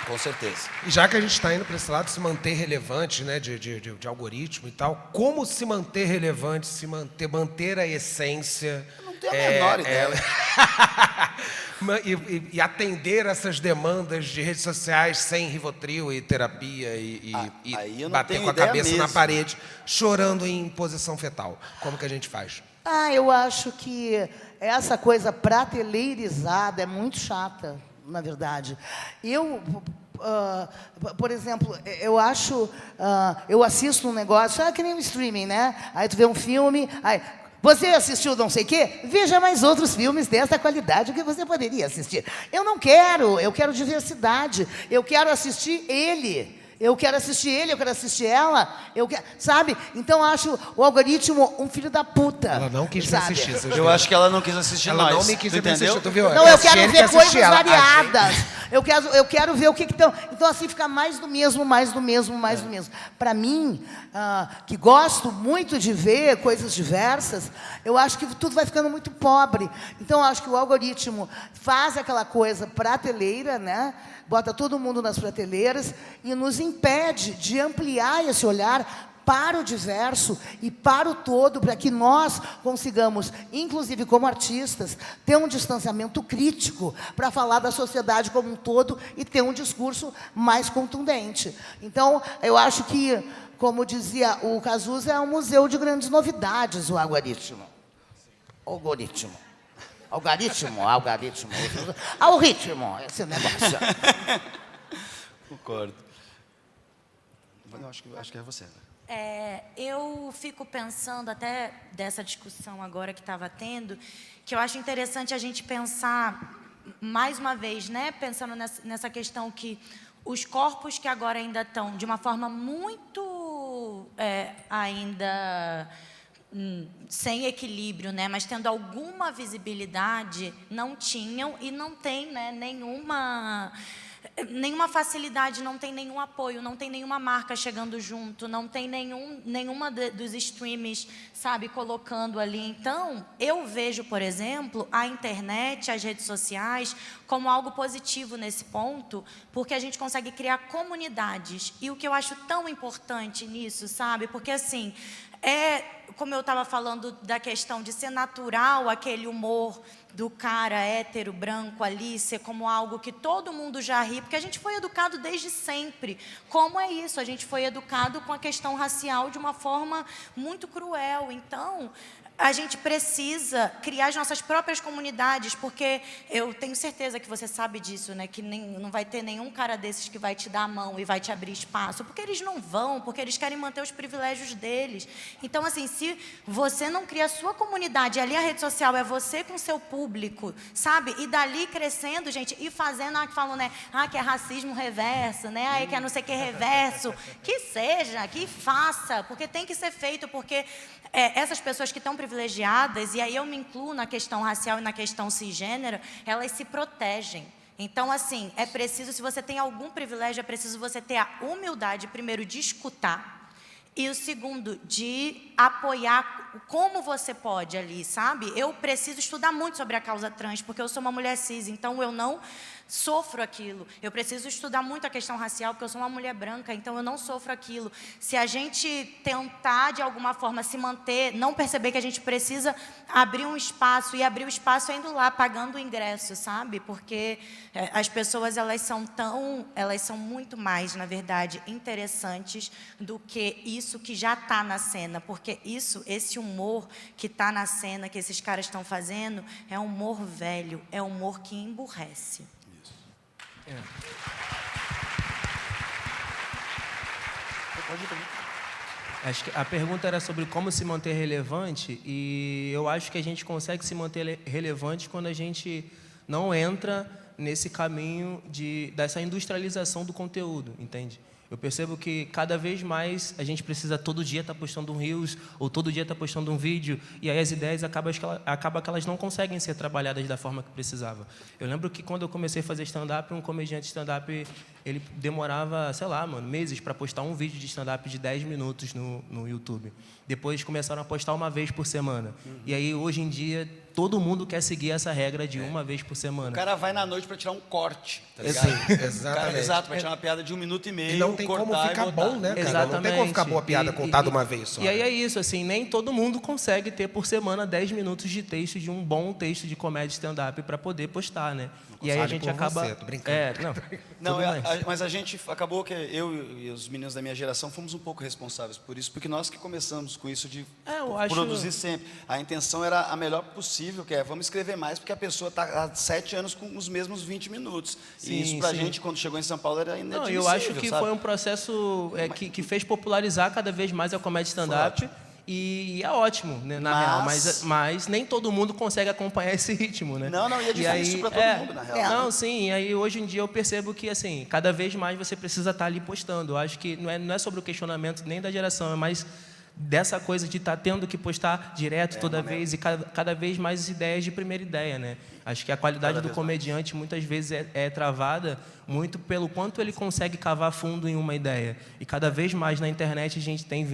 Com certeza. E já que a gente está indo para esse lado, se manter relevante, né, de algoritmo e tal, como se manter relevante, manter a essência... Eu não tenho a menor ideia. E atender essas demandas de redes sociais sem Rivotril e terapia e aí eu não bater tenho com a ideia cabeça na mesmo. parede, chorando em posição fetal. Como que a gente faz? Eu acho que essa coisa prateleirizada é muito chata, na verdade. Por exemplo, eu assisto um negócio, que nem um streaming, né? Aí tu vê um filme, aí... Você assistiu não sei o quê? Veja mais outros filmes dessa qualidade que você poderia assistir. Eu quero diversidade. Eu quero assistir ele. Eu quero assistir ela. Sabe? Então, acho o algoritmo um filho da puta. Ela não quis me sabe? assistir. vocês Eu viram? acho que ela não quis assistir Ela nós. não me quis Tu me assistir, entendeu? tu viu? Não, eu quero Ele ver assistir coisas ela. variadas. Eu quero ver o que estão... Então, assim, fica mais do mesmo. Para mim, que gosto muito de ver coisas diversas, eu acho que tudo vai ficando muito pobre. Então, eu acho que o algoritmo faz aquela coisa prateleira, né? Bota todo mundo nas prateleiras e nos impede de ampliar esse olhar para o diverso e para o todo, para que nós consigamos, inclusive como artistas, ter um distanciamento crítico para falar da sociedade como um todo e ter um discurso mais contundente. Então, eu acho que, como dizia o Cazuza, é um museu de grandes novidades, o algoritmo. Algoritmo, esse negócio. Concordo. Eu acho que é você. Eu fico pensando, até dessa discussão agora que estava tendo, que eu acho interessante a gente pensar, mais uma vez, né, pensando nessa questão que os corpos que agora ainda estão de uma forma muito ainda sem equilíbrio, né, mas tendo alguma visibilidade, não tinham e não tem, né, nenhuma facilidade, não tem nenhum apoio, não tem nenhuma marca chegando junto, não tem nenhuma dos streams, sabe, colocando ali. Então, eu vejo, por exemplo, a internet, as redes sociais, como algo positivo nesse ponto, porque a gente consegue criar comunidades. E o que eu acho tão importante nisso, sabe, porque assim, como eu estava falando da questão de ser natural aquele humor do cara hétero, branco ali, ser como algo que todo mundo já ri, porque a gente foi educado desde sempre. Como é isso? A gente foi educado com a questão racial de uma forma muito cruel. Então, a gente precisa criar as nossas próprias comunidades, porque eu tenho certeza que você sabe disso, né? Que não vai ter nenhum cara desses que vai te dar a mão e vai te abrir espaço, porque eles não vão, porque eles querem manter os privilégios deles. Então, assim, se você não cria a sua comunidade, ali a rede social é você com seu público, sabe? E dali crescendo, gente, e fazendo, que falam, né? Que é racismo reverso, né? Que é não sei o que reverso. Que seja, que faça, porque tem que ser feito, porque essas pessoas que estão privilegiadas, e aí eu me incluo na questão racial e na questão cisgênera, elas se protegem. Então, assim, é preciso, se você tem algum privilégio, é preciso você ter a humildade, primeiro, de escutar, e o segundo, de apoiar como você pode ali, sabe? Eu preciso estudar muito sobre a causa trans, porque eu sou uma mulher cis, então eu não sofro aquilo. Eu preciso estudar muito a questão racial, porque eu sou uma mulher branca, então eu não sofro aquilo. Se a gente tentar, de alguma forma, se manter, não perceber que a gente precisa abrir um espaço, e abrir o espaço é indo lá, pagando o ingresso, sabe? Porque as pessoas, elas são muito mais, na verdade, interessantes do que isso que já está na cena, porque esse humor que está na cena, que esses caras estão fazendo, é um humor velho, é um humor que emburrece. Acho que a pergunta era sobre como se manter relevante, e eu acho que a gente consegue se manter relevante quando a gente não entra nesse caminho dessa industrialização do conteúdo, entende? Eu percebo que cada vez mais a gente precisa todo dia estar postando um Reels, ou todo dia estar postando um vídeo, e aí as ideias acabam que elas não conseguem ser trabalhadas da forma que precisava. Eu lembro que quando eu comecei a fazer stand-up, um comediante de stand-up, ele demorava, sei lá, meses para postar um vídeo de stand-up de 10 minutos no YouTube. Depois começaram a postar uma vez por semana. E aí, hoje em dia, todo mundo quer seguir essa regra de uma vez por semana. O cara vai na noite para tirar um corte, tá ligado? Sim, exatamente. Exato, para tirar uma piada de 1 minuto e meio, E não tem como cortar ficar e botar. bom, né, cara? Exatamente. Não tem como ficar boa a piada contada uma vez só. E aí é isso, assim, nem todo mundo consegue ter por semana 10 minutos de texto, de um bom texto de comédia stand-up para poder postar, né? E aí a Fale gente por acaba... você, tô brincando. Não, tudo bem. mas a gente acabou que eu e os meninos da minha geração fomos um pouco responsáveis por isso, porque nós que começamos com isso de eu acho- produzir sempre. A intenção era a melhor possível, que é vamos escrever mais, porque a pessoa está há 7 anos com os mesmos 20 minutos. Sim, e isso pra sim. gente, quando chegou em São Paulo, era Não, inadmissível, eu acho que sabe? foi um processo que fez popularizar cada vez mais a comédia stand-up. E é ótimo, né, na real, mas nem todo mundo consegue acompanhar esse ritmo, né? Não, e é difícil para todo mundo, na real. Não, sim, e aí hoje em dia eu percebo que, assim, cada vez mais você precisa estar ali postando. Eu acho que não é sobre o questionamento nem da geração, é mais dessa coisa de estar tendo que postar direto toda vez e cada vez mais ideias de primeira ideia, né? Acho que a qualidade do comediante muitas vezes é travada muito pelo quanto ele consegue cavar fundo em uma ideia. E cada vez mais na internet a gente tem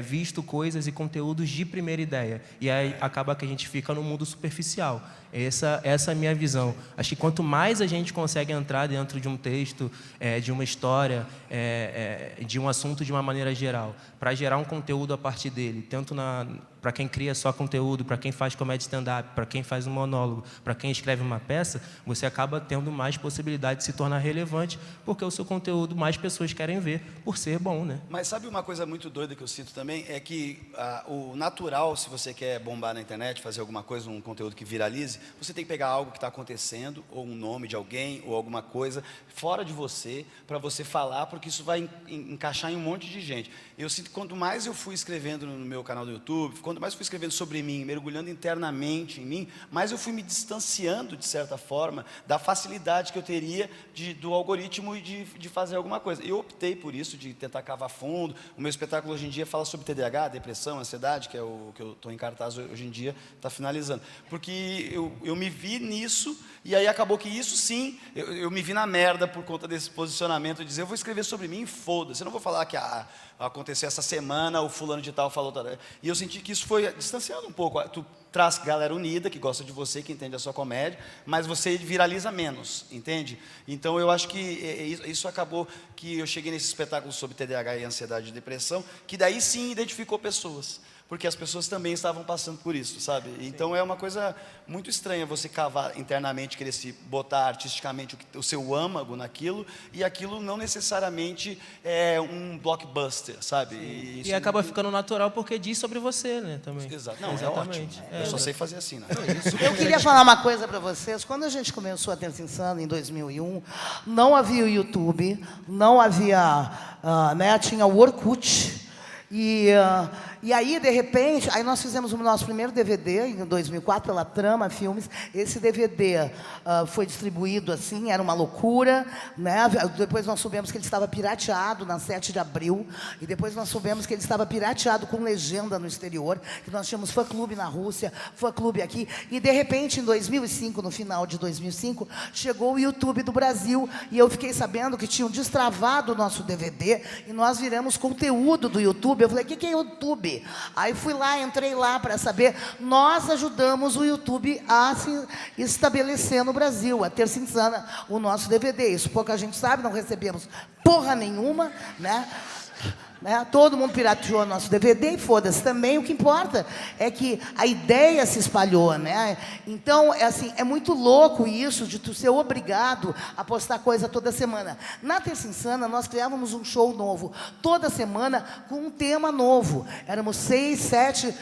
visto coisas e conteúdos de primeira ideia. E aí acaba que a gente fica no mundo superficial. Essa é a minha visão. Acho que quanto mais a gente consegue entrar dentro de um texto, de uma história, de um assunto de uma maneira geral, para gerar um conteúdo a partir dele, tanto para quem cria só conteúdo, para quem faz comédia stand-up, para quem faz um monólogo, para quem escreve uma peça, você acaba tendo mais possibilidade de se tornar relevante, porque o seu conteúdo mais pessoas querem ver por ser bom, né? Mas sabe uma coisa muito doida que eu sinto também? É que o natural, se você quer bombar na internet, fazer alguma coisa, um conteúdo que viralize, você tem que pegar algo que está acontecendo, ou um nome de alguém, ou alguma coisa fora de você, para você falar, porque isso vai encaixar em um monte de gente. Eu sinto que quanto mais eu fui escrevendo no meu canal do YouTube, quanto mais eu fui escrevendo sobre mim, mergulhando internamente em mim, mais eu fui me distanciando, de certa forma, da facilidade que eu teria do algoritmo e de fazer alguma coisa. Eu optei por isso, de tentar cavar fundo. O meu espetáculo hoje em dia fala sobre TDAH, depressão, ansiedade, que é o que eu estou em cartaz hoje em dia, está finalizando. Porque eu me vi nisso, e aí acabou que isso sim, eu me vi na merda por conta desse posicionamento, de dizer, eu vou escrever sobre mim, foda-se, eu não vou falar que aconteceu essa semana, o fulano de tal falou, e eu senti que isso foi distanciando um pouco. Tu traz galera unida, que gosta de você, que entende a sua comédia, mas você viraliza menos, entende? Então eu acho que isso acabou que eu cheguei nesse espetáculo sobre TDAH e ansiedade e depressão, que daí sim identificou pessoas, porque as pessoas também estavam passando por isso, sabe? Então é uma coisa muito estranha você cavar internamente, querer se botar artisticamente o seu âmago naquilo, e aquilo não necessariamente é um blockbuster, sabe? E acaba ficando natural porque diz sobre você, né? Também. Exato. Não, Exatamente. é ótimo. Eu só sei fazer assim, né? Eu queria falar uma coisa para vocês. Quando a gente começou a Terça Insana, em 2001, não havia o YouTube, não havia, né, tinha o Orkut. E aí, de repente, aí nós fizemos o nosso primeiro DVD, em 2004, pela Trama Filmes. Esse DVD foi distribuído assim, era uma loucura, né? Depois nós soubemos que ele estava pirateado na 7 de abril, e depois nós soubemos que ele estava pirateado com legenda no exterior, que nós tínhamos fã-clube na Rússia, fã-clube aqui, e de repente, em 2005, no final de 2005, chegou o YouTube do Brasil, e eu fiquei sabendo que tinham destravado o nosso DVD, e nós viramos conteúdo do YouTube. Eu falei, o que é YouTube? Aí fui lá, entrei lá para saber. Nós ajudamos o YouTube a se estabelecer no Brasil, a Terça Insana, o nosso DVD. Isso pouca gente sabe, não recebemos porra nenhuma, né? Todo mundo pirateou nosso DVD e foda-se também. O que importa é que a ideia se espalhou, né? Então, é muito louco isso de tu ser obrigado a postar coisa toda semana. Na Terça Insana, nós criávamos um show novo, toda semana, com um tema novo. Éramos 6, 7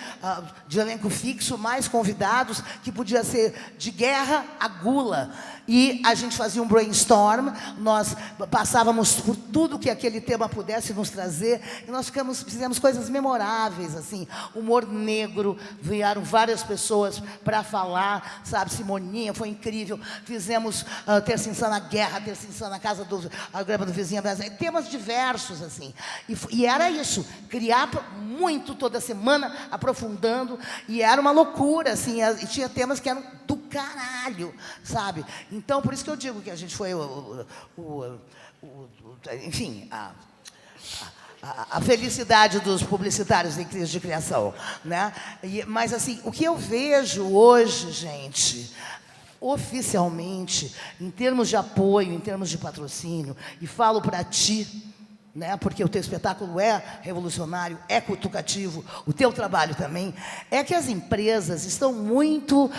de elenco fixo, mais convidados, que podia ser de guerra a gula. E a gente fazia um brainstorm, nós passávamos por tudo que aquele tema pudesse nos trazer, e nós fizemos coisas memoráveis, assim, humor negro, vieram várias pessoas para falar, sabe, Simoninha, foi incrível, fizemos Terça Insana Guerra, Terça Insana Casa a Grama do Vizinho, temas diversos, assim, e era isso, criar muito toda semana, aprofundando, e era uma loucura, assim, e tinha temas que eram do caralho, sabe? Então, por isso que eu digo que a gente foi enfim, a felicidade dos publicitários em crise de criação, né? Mas, assim, o que eu vejo hoje, gente, oficialmente, em termos de apoio, em termos de patrocínio, e falo para ti, né, porque o teu espetáculo é revolucionário, é cutucativo, o teu trabalho também, é que as empresas estão muito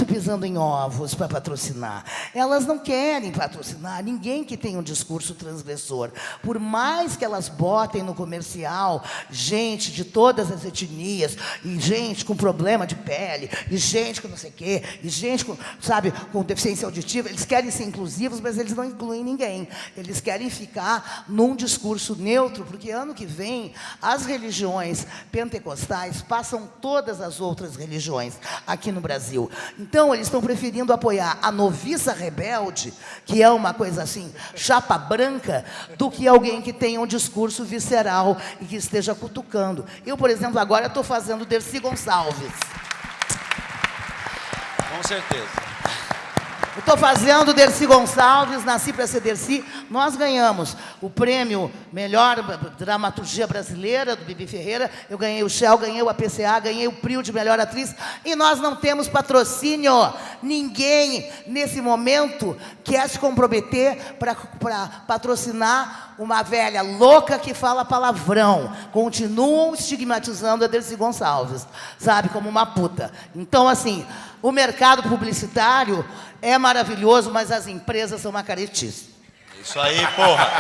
pisando em ovos para patrocinar. Elas não querem patrocinar ninguém que tenha um discurso transgressor. Por mais que elas botem no comercial gente de todas as etnias, e gente com problema de pele, e gente com não sei o quê, e gente com, sabe, com deficiência auditiva, eles querem ser inclusivos, mas eles não incluem ninguém. Eles querem ficar num discurso neutro, porque ano que vem as religiões pentecostais passam todas as outras religiões aqui no Brasil. Então, eles estão preferindo apoiar a noviça rebelde, que é uma coisa assim, chapa branca, do que alguém que tenha um discurso visceral e que esteja cutucando. Eu, por exemplo, agora estou fazendo Dercy Gonçalves. Com certeza. Estou fazendo Dercy Gonçalves, nasci para ser Dercy. Nós ganhamos o prêmio Melhor Dramaturgia Brasileira, do Bibi Ferreira. Eu ganhei o Shell, ganhei o APCA, ganhei o PRIO de Melhor Atriz. E nós não temos patrocínio. Ninguém, nesse momento, quer se comprometer para patrocinar uma velha louca que fala palavrão. Continuam estigmatizando a Dercy Gonçalves, sabe, como uma puta. Então, assim, o mercado publicitário é maravilhoso, mas as empresas são uma caretice. Isso aí, porra.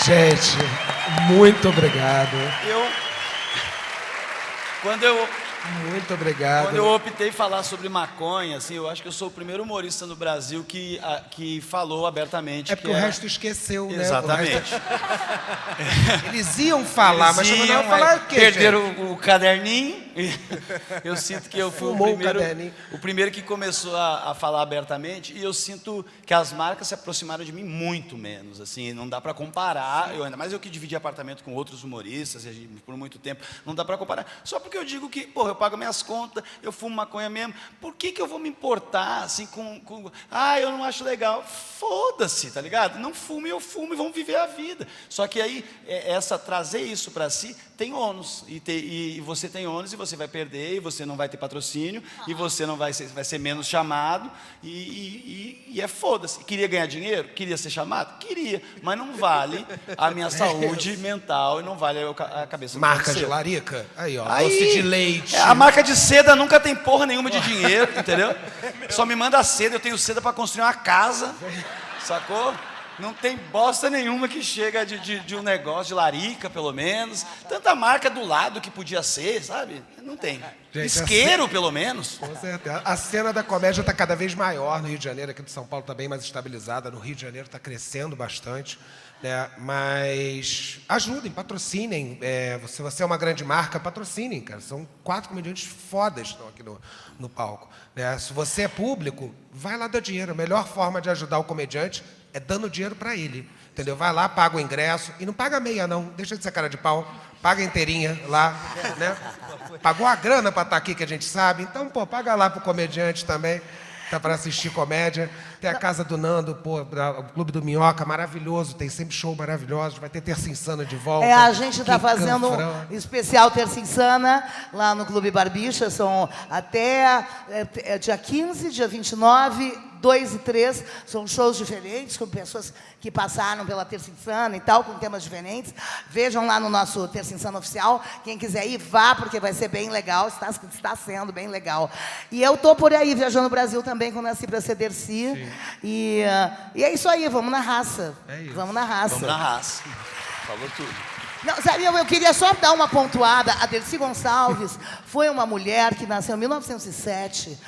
Gente, muito obrigado. Muito obrigado. Quando eu optei falar sobre maconha, assim, eu acho que eu sou o primeiro humorista no Brasil que falou abertamente. É porque o resto esqueceu, né? Exatamente. Eles iam falar, mas não iam falar o quê, perderam o caderninho. Eu sinto que eu fui o primeiro que começou a falar abertamente, e eu sinto que as marcas se aproximaram de mim muito menos. Assim, não dá para comparar. Ainda mais eu que dividi apartamento com outros humoristas por muito tempo, não dá para comparar. Só porque eu digo que, porra, eu pago minhas contas, eu fumo maconha mesmo. Por que eu vou me importar assim com... eu não acho legal. Foda-se, tá ligado? Não fume, eu fumo e vamos viver a vida. Só que aí, trazer isso para si tem ônus. E você tem ônus e você vai perder, e você não vai ter patrocínio, e você não vai ser menos chamado, e é foda-se. Queria ganhar dinheiro? Queria ser chamado? Queria. Mas não vale a minha saúde mental e não vale a cabeça. Marca de larica? Aí, ó, doce de leite. A marca de seda nunca tem porra nenhuma de dinheiro, entendeu? Só me manda seda, eu tenho seda para construir uma casa, sacou? Não tem bosta nenhuma que chega de um negócio, de larica, pelo menos. Tanta marca do lado que podia ser, sabe? Não tem. Gente, isqueiro, pelo menos. Com certeza. A cena da comédia está cada vez maior no Rio de Janeiro. Aqui de São Paulo está bem mais estabilizada. No Rio de Janeiro está crescendo bastante. Né? Mas ajudem, patrocinem. Se você é uma grande marca, patrocinem, cara. São 4 comediantes fodas que estão aqui no palco. Né? Se você é público, vai lá dar dinheiro. A melhor forma de ajudar o comediante é dando dinheiro para ele, entendeu? Vai lá, paga o ingresso, e não paga meia, não. Deixa de ser cara de pau, paga inteirinha lá, né? Pagou a grana para estar aqui, que a gente sabe. Então, pô, paga lá pro comediante também, tá para assistir comédia. Tem a Casa do Nando, pô, o Clube do Minhoca, maravilhoso, tem sempre show maravilhoso. Vai ter Terça Insana de volta. A gente está fazendo um especial Terça Insana lá no Clube Barbicha. São até dia 15, dia 29... 2 e 3, são shows diferentes, com pessoas que passaram pela Terça Insana e tal, com temas diferentes. Vejam lá no nosso Terça Insana oficial. Quem quiser ir, vá, porque vai ser bem legal, está sendo bem legal. E eu estou por aí, viajando no Brasil também, quando nasci para ser Dercy. E é isso aí, vamos na raça. É isso. Vamos na raça. Vamos na raça. Falou tudo. Não, sabe, eu queria só dar uma pontuada. A Dercy Gonçalves foi uma mulher que nasceu em 1907,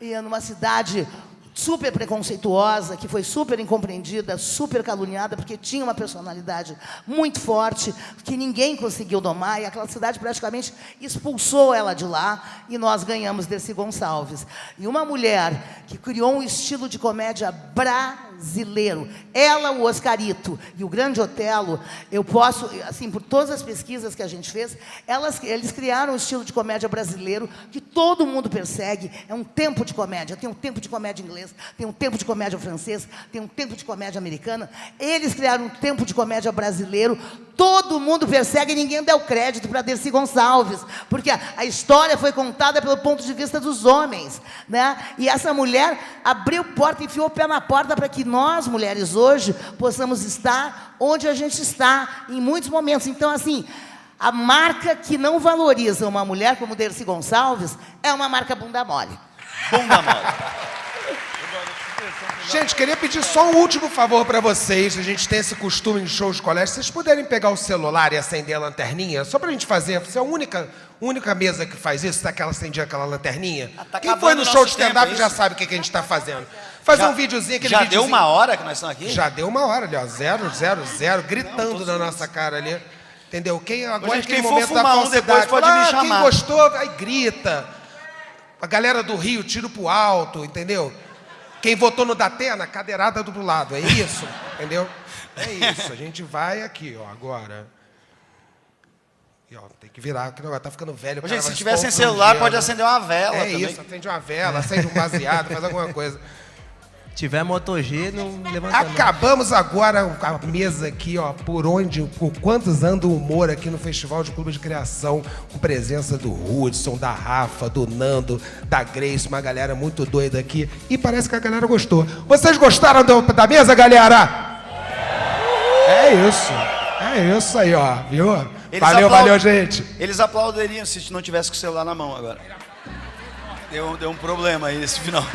e numa cidade super preconceituosa, que foi super incompreendida, super caluniada, porque tinha uma personalidade muito forte, que ninguém conseguiu domar, e aquela cidade praticamente expulsou ela de lá, e nós ganhamos Dercy Gonçalves. E uma mulher que criou um estilo de comédia brasileiro, brasileiro. Ela, o Oscarito e o Grande Otelo, eu posso, assim, por todas as pesquisas que a gente fez, eles criaram um estilo de comédia brasileiro que todo mundo persegue. É um tempo de comédia. Tem um tempo de comédia inglês, tem um tempo de comédia francês, tem um tempo de comédia americana. Eles criaram um tempo de comédia brasileiro. Todo mundo persegue e ninguém deu crédito para Dercy Gonçalves, porque a história foi contada pelo ponto de vista dos homens, né? E essa mulher abriu porta, enfiou o pé na porta para que nós, mulheres, hoje, possamos estar onde a gente está, em muitos momentos. Então, assim, a marca que não valoriza uma mulher como Dercy Gonçalves é uma marca bunda mole. Bunda mole. Gente, queria pedir só um último favor para vocês. A gente tem esse costume em shows de colégio. Vocês puderem pegar o celular e acender a lanterninha, só pra gente fazer. Você é a única mesa que faz isso, daquela acendia aquela lanterninha. Tá Quem foi no show de nosso tempo, stand-up é já isso? sabe o que a gente tá fazendo. Fazer um videozinho, aquele Já videozinho. deu uma hora que nós estamos aqui? Já deu uma hora ali, ó. 0, 0, 0, gritando na nossa cara ali. Entendeu? Agora Gente, aquele quem for momento da fumar um falsidade. depois pode fala, me quem chamar." gostou, aí grita. A galera do Rio, tiro pro alto, entendeu? Quem votou no Datena, cadeirada do lado. É isso, entendeu? É isso. A gente vai aqui, ó, agora. E, ó, tem que virar, que o negócio tá ficando velho. o cara Gente, se vai tiver sem confundindo. celular, pode acender uma vela É também. isso, acende uma vela, acende um baseado, faz alguma coisa. Se tiver Moto G, não levanta não. Acabamos agora a mesa aqui, ó, por quantos anda o humor aqui no Festival de Clube de Criação, com presença do Hudson, da Rafa, do Nando, da Grace, uma galera muito doida aqui. E parece que a galera gostou. Vocês gostaram da mesa, galera? É isso aí, ó, viu? Valeu, gente. Eles aplaudiriam se não tivesse com o celular na mão agora. Deu um problema aí nesse final.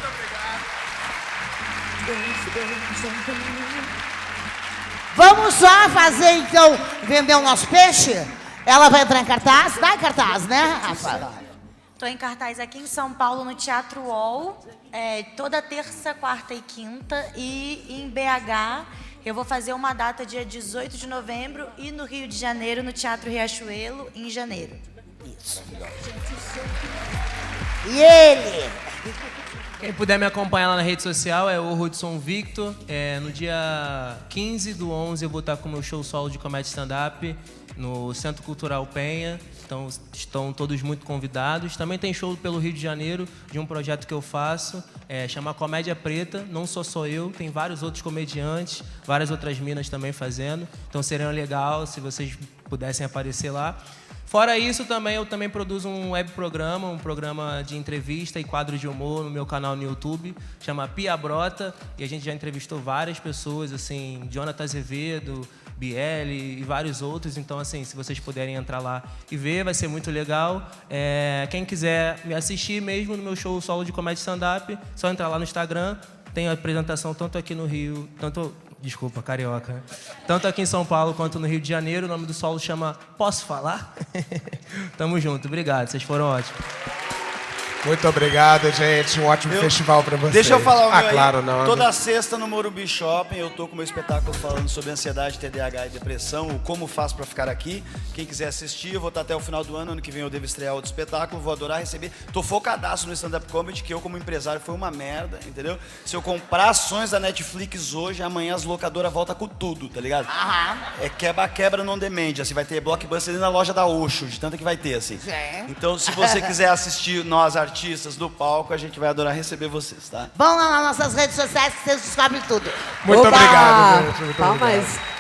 Vamos só fazer, então, vender o nosso peixe? Ela vai entrar em cartaz? Tá em cartaz, né, Rafa? Estou em cartaz aqui em São Paulo, no Teatro UOL, toda terça, quarta e quinta. E em BH, eu vou fazer uma data dia 18 de novembro e no Rio de Janeiro, no Teatro Riachuelo, em janeiro. E ele? Quem puder me acompanhar lá na rede social é o Hudson Victor. No dia 15/11 eu vou estar com o meu show solo de comédia stand-up no Centro Cultural Penha. Então estão todos muito convidados. Também tem show pelo Rio de Janeiro de um projeto que eu faço, chama Comédia Preta. Não sou eu, tem vários outros comediantes, várias outras minas também fazendo. Então seria legal se vocês pudessem aparecer lá. Fora isso, eu também produzo um web programa, um programa de entrevista e quadro de humor no meu canal no YouTube, chama Pia Brota, e a gente já entrevistou várias pessoas, assim, Jonathan Azevedo, Bieli e vários outros. Então, assim, se vocês puderem entrar lá e ver, vai ser muito legal. Quem quiser me assistir mesmo no meu show solo de comédia stand-up, só entrar lá no Instagram. Tem a apresentação tanto aqui no Rio, carioca. Tanto aqui em São Paulo quanto no Rio de Janeiro. O nome do solo chama Posso Falar? Tamo junto, obrigado, vocês foram ótimos. Muito obrigado, gente. Um ótimo festival pra vocês. Deixa eu falar o meu aí. Claro, não. Toda sexta no Morumbi Shopping eu tô com o meu espetáculo falando sobre ansiedade, TDAH e depressão, o como faço pra ficar aqui. Quem quiser assistir, eu vou estar até o final do ano. Ano que vem eu devo estrear outro espetáculo, vou adorar receber. Tô focadaço no stand-up comedy, que eu como empresário foi uma merda, entendeu? Se eu comprar ações da Netflix hoje, amanhã as locadoras voltam com tudo, tá ligado? É quebra non demand, assim, vai ter blockbuster na loja da Oxo, de tanto que vai ter, assim. Então, se você quiser assistir nós, artistas do palco, a gente vai adorar receber vocês, tá? Vão lá nas nossas redes sociais que vocês descobrem tudo. Muito Oba! obrigado, gente. Muito Palmas. obrigado.